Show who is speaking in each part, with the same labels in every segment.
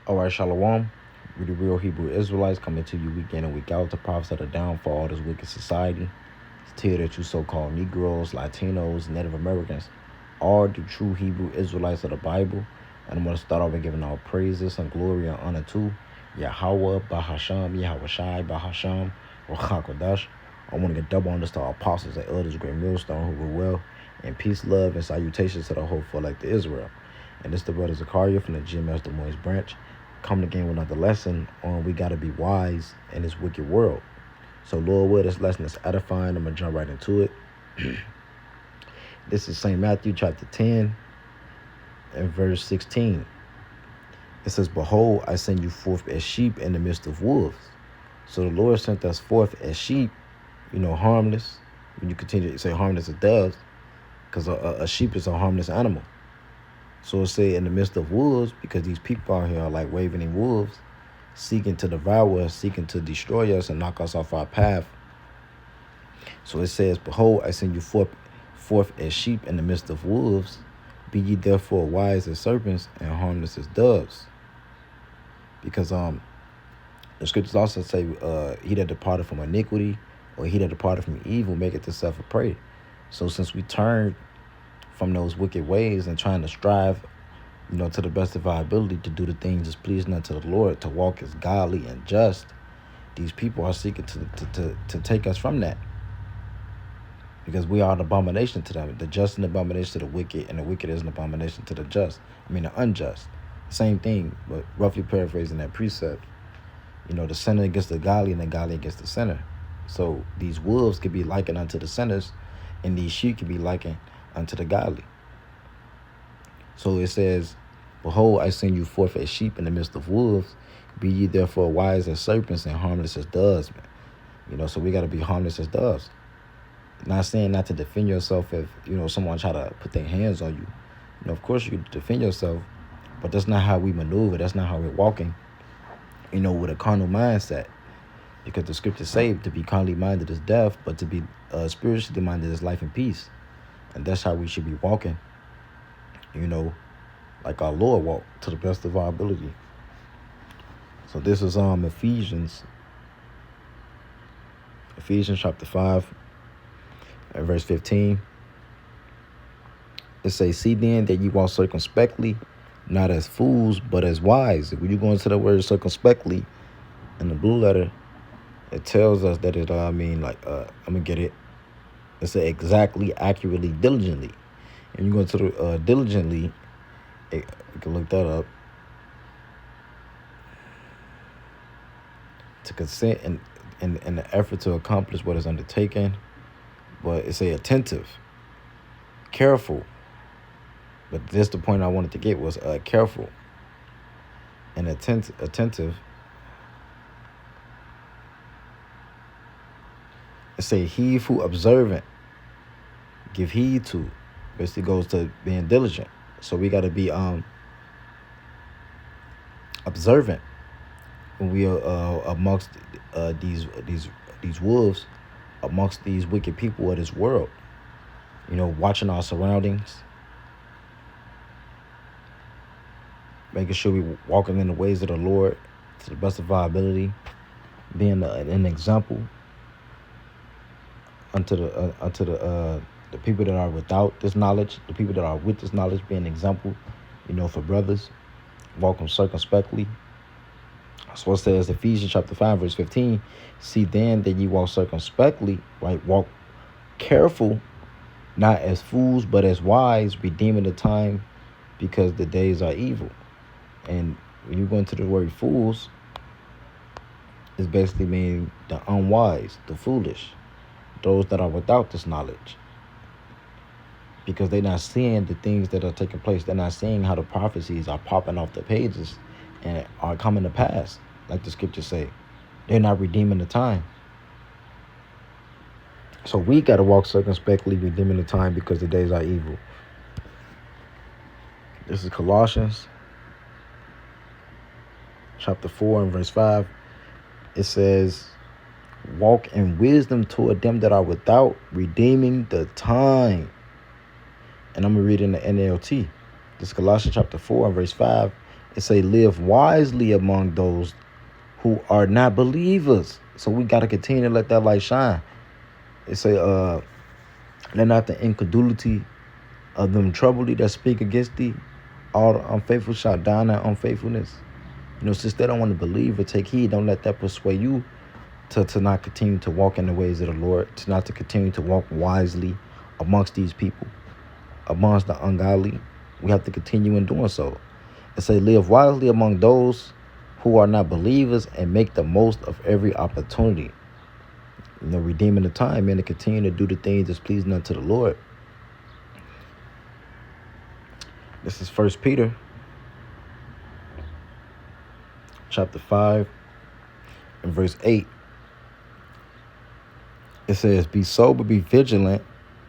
Speaker 1: All right, Shalom. We the real Hebrew Israelites coming to you week in and week out to prophesy the downfall of this wicked society. To tell you that you so-called Negroes, Latinos, Native Americans are the true Hebrew Israelites of the Bible. And I'm going to start off by giving all praises and glory and honor to Yahweh, Bahasham, Yahweh Shai, Bahasham, Rachakodash. I want to get double honors to our apostles and elders, great millstone who were well, and peace, love, and salutations to the whole for like the Israel. And this is the brother Zakaria from the GMS Des Moines branch, coming again with another lesson on we got to be wise in this wicked world. So Lord will, this lesson is edifying. I'm going to jump right into it. This is St. Matthew chapter 10 and verse 16. It says, "Behold, I send you forth as sheep in the midst of wolves." So the Lord sent us forth as sheep, harmless. When you continue to say harmless, it does, because a sheep is a harmless animal. So it say in the midst of wolves, because these people out here are like ravening wolves, seeking to devour us, seeking to destroy us and knock us off our path. So it says, "Behold, I send you forth as sheep in the midst of wolves. Be ye therefore wise as serpents and harmless as doves." Because the scriptures also say, he that departed from iniquity or he that departed from evil maketh himself a prey. So since we turned from those wicked ways and trying to strive, to the best of our ability to do the things that's pleasing unto the Lord, to walk as godly and just, these people are seeking to take us from that. Because we are an abomination to them. The just is an abomination to the wicked, and the wicked is an abomination to the just. The unjust. Same thing, but roughly paraphrasing that precept. The sinner against the godly and the godly against the sinner. So these wolves could be likened unto the sinners, and these sheep could be likened unto the godly. So it says, "Behold, I send you forth as sheep in the midst of wolves. Be ye therefore wise as serpents and harmless as doves." Man. So we got to be harmless as doves. Not saying not to defend yourself if, someone try to put their hands on you. Of course you defend yourself, but that's not how we maneuver. That's not how we're walking, with a carnal mindset. Because the scriptures say to be carnally minded is death, but to be spiritually minded is life and peace. And that's how we should be walking, like our Lord walked, to the best of our ability. So this is Ephesians chapter 5 and verse 15. It says, "See then that you walk circumspectly, not as fools, but as wise." When you go into the word circumspectly in the blue letter, it tells us that I'm gonna get it. It says exactly, accurately, diligently. And you go into the diligently, you can look that up. To consent in the effort to accomplish what is undertaken. But it's attentive, careful. But this the point I wanted to get was careful and attentive. It say, "He who observant, give heed to." Basically goes to being diligent. So we got to be observant when we are amongst these wolves, amongst these wicked people of this world. Watching our surroundings, making sure we walking in the ways of the Lord to the best of our ability, being an example unto the people that are without this knowledge, the people that are with this knowledge, being an example, for brothers, walking circumspectly. So it says, Ephesians chapter 5, verse 15, "See then that ye walk circumspectly," right? Walk careful, not as fools, but as wise, redeeming the time, because the days are evil. And when you go into the word fools, it's basically meaning the unwise, the foolish, those that are without this knowledge. Because they're not seeing the things that are taking place. They're not seeing how the prophecies are popping off the pages and are coming to pass, like the scriptures say. They're not redeeming the time. So we got to walk circumspectly, redeeming the time, because the days are evil. This is Colossians chapter 4 and verse 5. It says, "Walk in wisdom toward them that are without, redeeming the time." And I'm going to read in the NLT. This is Colossians chapter 4 and verse 5. It say live wisely among those who are not believers. So we got to continue to let that light shine. It say let not the incredulity of them trouble thee that speak against thee. All the unfaithful shall die in their unfaithfulness. Since they don't want to believe or take heed, don't let that persuade you to not continue to walk in the ways of the Lord, to not to continue to walk wisely amongst these people, amongst the ungodly. We have to continue in doing so. It say, live wisely among those who are not believers and make the most of every opportunity. Redeeming the time, man, to continue to do the things that's pleasing unto the Lord. This is 1 Peter chapter 5 and verse 8. It says, be sober, be vigilant,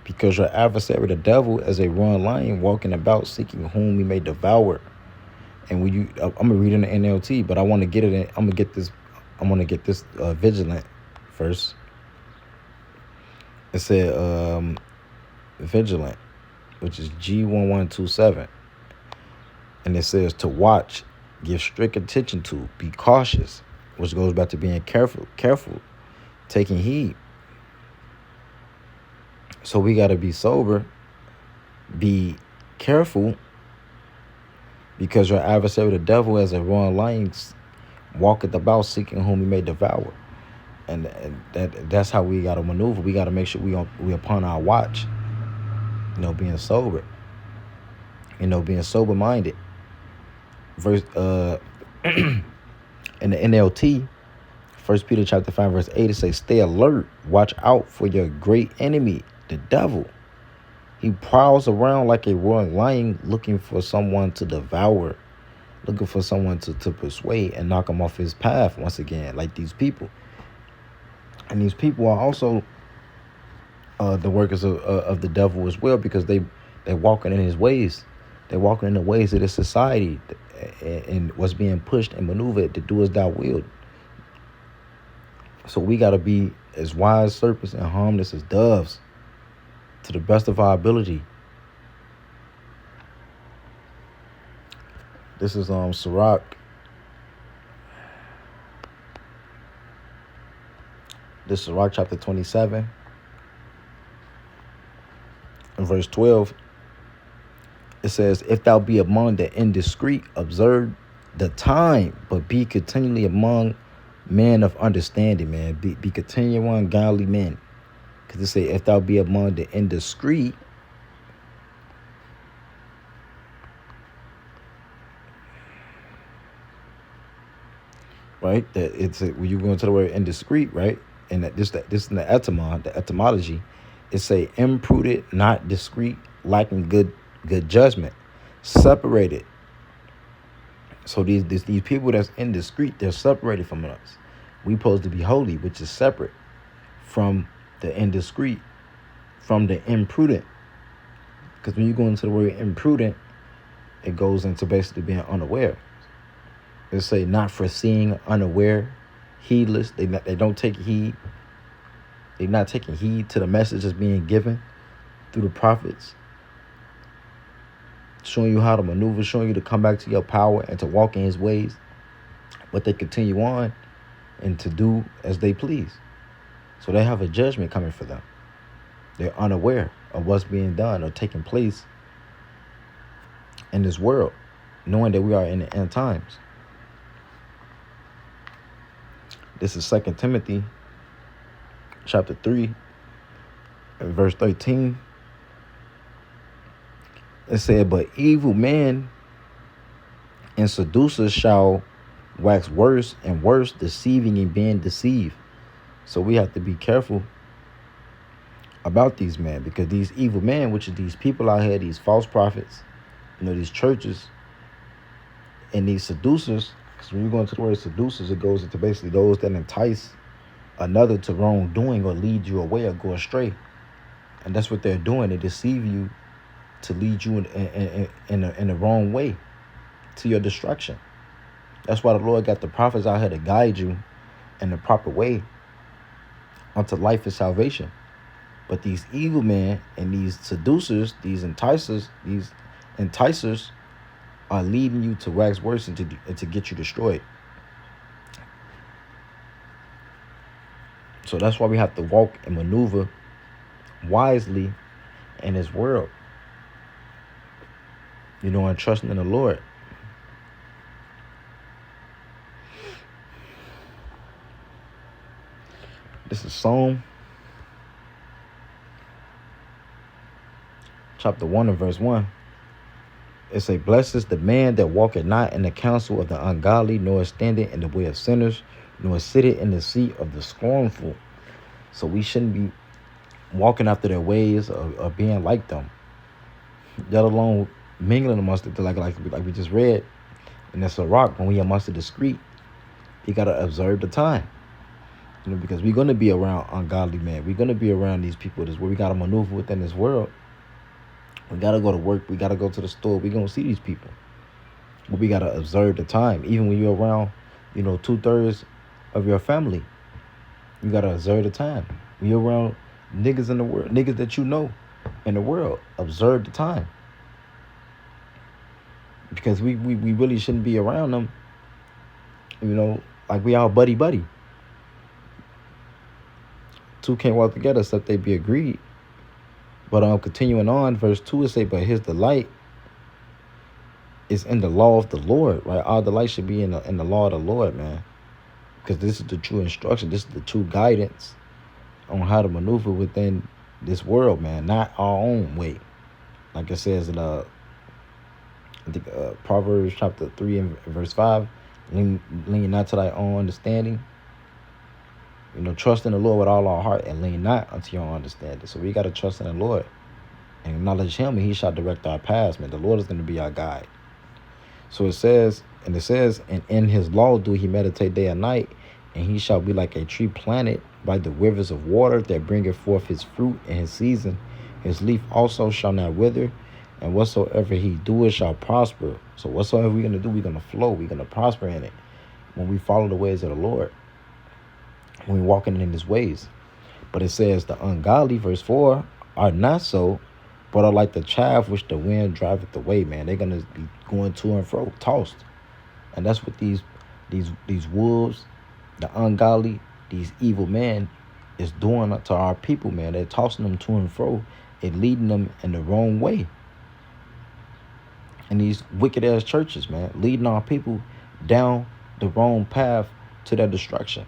Speaker 1: because your adversary, the devil, as a roaring lion, walking about, seeking whom he may devour. And when I'm gonna read in the NLT, but I want to get it in. I'm gonna get this vigilant first. It said vigilant, which is G1127, and it says to watch, give strict attention to, be cautious, which goes back to being careful, taking heed. So we got to be sober, be careful, because your adversary, the devil, as a roaring lion, walketh about, seeking whom he may devour. And that's how we got to maneuver. We got to make sure we upon our watch, being sober, being sober-minded. Verse in the NLT, 1 Peter chapter 5 verse 8, it says, stay alert, watch out for your great enemy, the devil. He prowls around like a roaring lion, looking for someone to devour, looking for someone to persuade and knock him off his path once again, like these people. And these people are also the workers of the devil as well, because they're walking in his ways. They're walking in the ways of this society and what's being pushed and maneuvered to do as thou wilt. So we got to be as wise serpents and harmless as doves, to the best of our ability. This is Sirach. This is Sirach chapter 27 and verse 12. It says, if thou be among the indiscreet, observe the time, but be continually among men of understanding, man. Be continually among godly men. Because it say, if thou be among the indiscreet, right? That it's when you go into the word indiscreet, right? And that this in the etymology, it say imprudent, not discreet, lacking good judgment, separated. So these people that's indiscreet, they're separated from us. We supposed to be holy, which is separate from the indiscreet, from the imprudent. Because when you go into the word imprudent, it goes into basically being unaware. It say not foreseeing, unaware, heedless. They don't take heed. They're not taking heed to the message that's being given through the prophets, showing you how to maneuver, showing you to come back to your power and to walk in his ways. But they continue on and to do as they please. So they have a judgment coming for them. They're unaware of what's being done or taking place in this world, knowing that we are in the end times. This is 2 Timothy chapter 3 and verse 13. It said, but evil men and seducers shall wax worse and worse, deceiving and being deceived. So we have to be careful about these men, because these evil men, which are these people out here, these false prophets, these churches, and these seducers, because when you go into the word seducers, it goes into basically those that entice another to wrongdoing or lead you away or go astray. And that's what they're doing. They deceive you to lead you in the wrong way to your destruction. That's why the Lord got the prophets out here to guide you in the proper way unto life and salvation. But these evil men and these seducers, these enticers, are leading you to wax worse and to get you destroyed. So that's why we have to walk and maneuver wisely in this world, and trusting in the Lord. This is Psalm chapter 1 and verse 1. It say, "Blessed is the man that walketh not in the counsel of the ungodly, nor standeth in the way of sinners, nor sitteth in the seat of the scornful." So we shouldn't be walking after their ways or being like them, let alone mingling amongst it. Like we just read in the Sirach, when we amongst the discreet, you gotta observe the time. Because we're gonna be around ungodly men. We're gonna be around these people. This where we gotta maneuver within this world. We gotta go to work. We gotta go to the store. We're gonna see these people. But we gotta observe the time. Even when you're around, 2/3 of your family, you gotta observe the time. When you're around niggas in the world, niggas that you know in the world, observe the time. Because we really shouldn't be around them, like we all buddy. Two can't walk together except they be agreed. But continuing on, verse 2, it say, "But his delight is in the law of the Lord," right? Our delight should be in the law of the Lord, man. Because this is the true instruction. This is the true guidance on how to maneuver within this world, man. Not our own way. Like it says in I think Proverbs chapter 3 and verse 5, lean not to thy own understanding. Trust in the Lord with all our heart and lean not unto your own understanding. So we got to trust in the Lord and acknowledge him, and he shall direct our paths, man. The Lord is going to be our guide. So it says, and in his law do he meditate day and night, and he shall be like a tree planted by the rivers of water that bringeth forth his fruit in his season. His leaf also shall not wither, and whatsoever he doeth shall prosper. So whatsoever we're going to do, we're going to flow. We're going to prosper in it when we follow the ways of the Lord, when we're walking in his ways. But it says the ungodly, verse 4, are not so, but are like the chaff which the wind driveth away, man. They're going to be going to and fro, tossed. And that's what these wolves, the ungodly, these evil men is doing to our people, man. They're tossing them to and fro and leading them in the wrong way. And these wicked ass churches, man, leading our people down the wrong path to their destruction.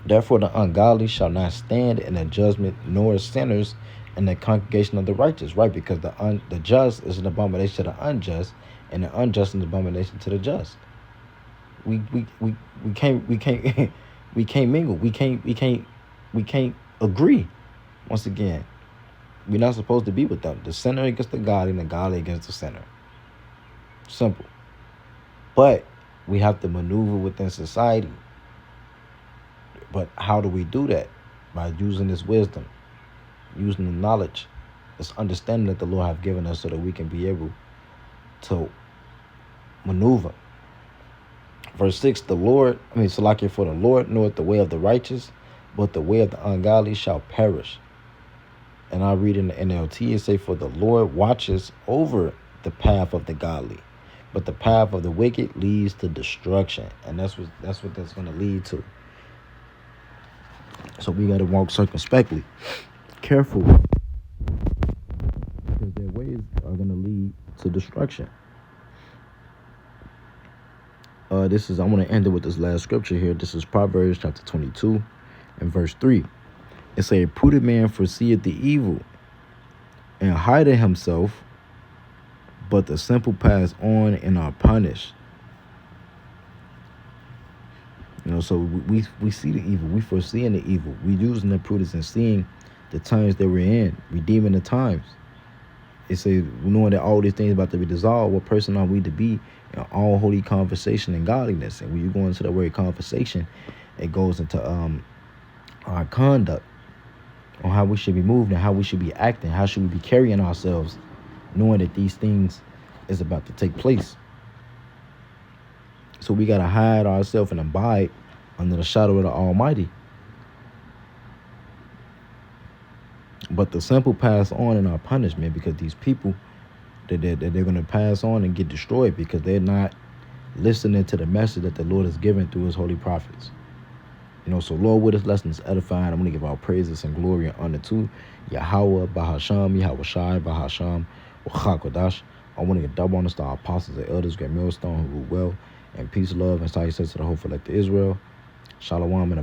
Speaker 1: Therefore the ungodly shall not stand in the judgment, nor sinners in the congregation of the righteous, right? Because the just is an abomination to the unjust, and the unjust is an abomination to the just. We can't we can't mingle. We can't agree. Once again, we're not supposed to be with them. The sinner against the godly, and the godly against the sinner. Simple. But we have to maneuver within society. But how do we do that? By using this wisdom, using the knowledge, this understanding that the Lord have given us, so that we can be able to maneuver. Verse 6, for the Lord knoweth the way of the righteous, but the way of the ungodly shall perish. And I read in the NLT, it say, for the Lord watches over the path of the godly, but the path of the wicked leads to destruction. And that's what that's going to lead to. So we got to walk circumspectly, careful, because their ways are going to lead to destruction. I want to end it with this last scripture here. This is Proverbs chapter 22 and verse 3. It say, a prudent man foreseeth the evil and hideth himself, but the simple pass on and are punished. So we see the evil. We foreseeing the evil. We using the prudence and seeing the times that we're in, redeeming the times. It says, knowing that all these things about to be dissolved, what person are we to be in all holy conversation and godliness? And when you go into the word conversation, it goes into our conduct, on how we should be moving and how we should be acting, how should we be carrying ourselves, knowing that these things is about to take place. So we got to hide ourselves and abide under the shadow of the Almighty. But the simple pass on in our punishment, because these people that they're going to pass on and get destroyed because they're not listening to the message that the Lord has given through his holy prophets. So Lord, with this lesson is edifying. I'm going to give our praises and glory and honor to Yahweh, Bahasham, Yahweh Shai, Bahasham, Wachakodash. I want to get double honors to our apostles and elders, great millstone who rule well, and peace, love, and sacrifice to the whole elect of Israel. Shalom and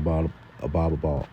Speaker 1: Abba.